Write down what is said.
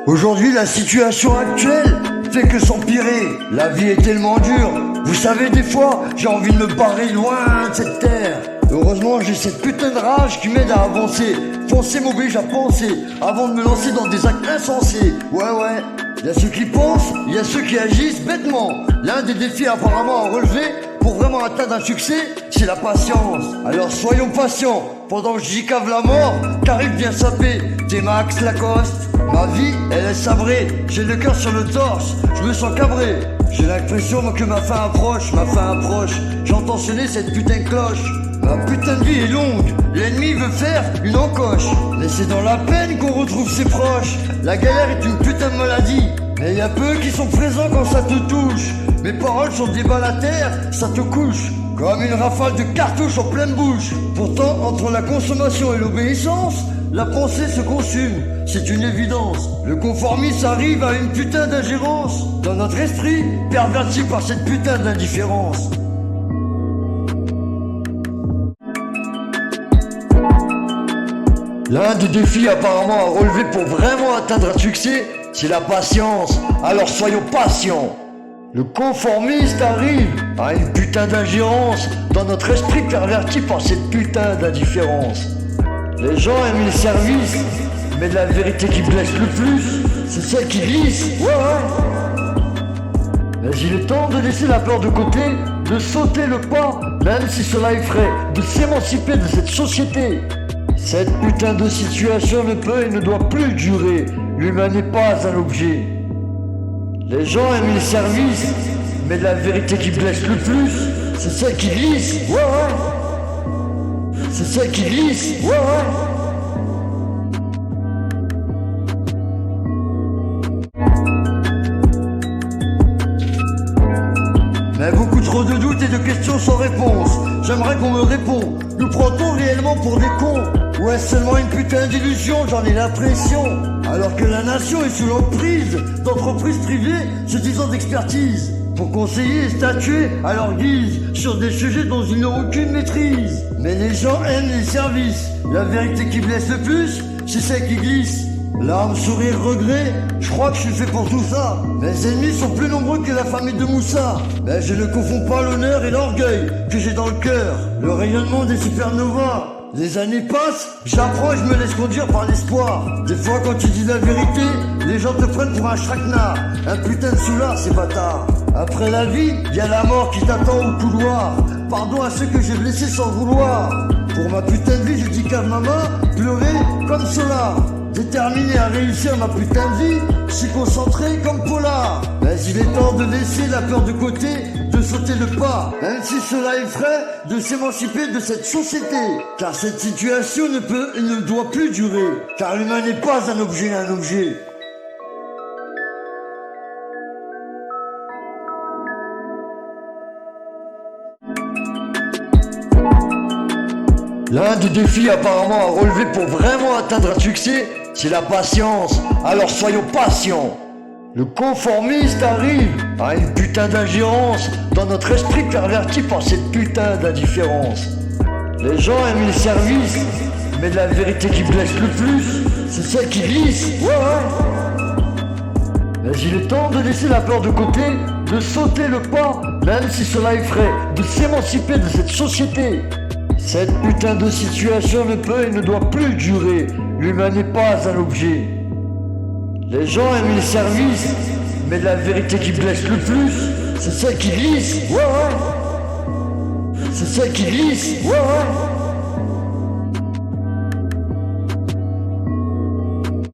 Aujourd'hui, la situation actuelle fait que s'empirer. La vie est tellement dure. Vous savez, des fois, j'ai envie de me barrer loin de cette terre. Heureusement, j'ai cette putain de rage qui m'aide à avancer. Foncer m'oblige à penser avant de me lancer dans des actes insensés. Ouais, y a ceux qui pensent, y a ceux qui agissent bêtement. L'un des défis apparemment à relever pour vraiment atteindre un succès, c'est la patience. Alors soyons patients pendant que j'y cave la mort, qu'arrive bien sapé des Max Lacoste. Ma vie, elle est sabrée, j'ai le cœur sur le torse, je me sens cabré. J'ai l'impression que ma fin approche, j'entends sonner cette putain de cloche. Ma putain de vie est longue, l'ennemi veut faire une encoche. Mais c'est dans la peine qu'on retrouve ses proches. La galère est une putain de maladie, mais y a peu qui sont présents quand ça te touche. Mes paroles sont des balles à terre, ça te couche comme une rafale de cartouches en pleine bouche. Pourtant, entre la consommation et l'obéissance, la pensée se consume, c'est une évidence. Le conformisme arrive à une putain d'ingérence dans notre esprit, perverti par cette putain d'indifférence. L'un des défis apparemment à relever pour vraiment atteindre un succès, c'est la patience. Alors soyons patients. Le conformiste arrive à une putain d'ingérence dans notre esprit perverti par cette putain d'indifférence. Les gens aiment les services, mais la vérité qui blesse le plus, c'est celle qui glisse. Ouais. Mais il est temps de laisser la peur de côté, de sauter le pas, même si cela effraie, de s'émanciper de cette société. Cette putain de situation ne peut et ne doit plus durer. L'humain n'est pas un objet. Les gens aiment les services, mais la vérité qui blesse le plus, c'est celle qui glisse. Ouais. C'est celle qui glisse. Ouais. Mais beaucoup trop de doutes et de questions sans réponse. J'aimerais qu'on me réponde. Nous prend-on réellement pour des cons? Ou est-ce seulement une putain d'illusion? J'en ai l'impression. Alors que la nation est sous l'emprise d'entreprises privées se disant d'expertise pour conseiller et statuer à leur guise sur des sujets dont ils n'ont aucune maîtrise. Mais les gens aiment les services. La vérité qui blesse le plus, c'est celle qui glisse. Larmes, sourire, regret, je crois que je suis fait pour tout ça. Mes ennemis sont plus nombreux que la famille de Moussa. Mais je ne confonds pas l'honneur et l'orgueil que j'ai dans le cœur. Le rayonnement des supernovas. Les années passent, j'apprends et je me laisse conduire par l'espoir. Des fois quand tu dis la vérité, les gens te prennent pour un schraquenard. Un putain de soulard, ces bâtards. Après la vie, y a la mort qui t'attend au couloir. Pardon à ceux que j'ai blessés sans vouloir. Pour ma putain de vie, je dis qu'à ma main, pleurer comme Solar. Déterminé à réussir ma putain de vie, je suis concentré comme Polar. Mais il est temps de laisser la peur de côté, de sauter le pas, même si cela effraie, de s'émanciper de cette société. Car cette situation ne peut et ne doit plus durer, car l'humain n'est pas un objet. L'un des défis apparemment à relever pour vraiment atteindre un succès, c'est la patience. Alors soyons patients. Le conformiste arrive à une putain d'ingérence dans notre esprit perverti par cette putain d'indifférence. Les gens aiment les services, mais la vérité qui blesse le plus, c'est celle qui glisse. Ouais. Mais il est temps de laisser la peur de côté, de sauter le pas, même si cela effraie, de s'émanciper de cette société. Cette putain de situation ne peut et ne doit plus durer. L'humain n'est pas un objet. Les gens aiment les services, mais la vérité qui blesse le plus, c'est celle qui glisse. Ouais. C'est celle qui glisse. Ouais.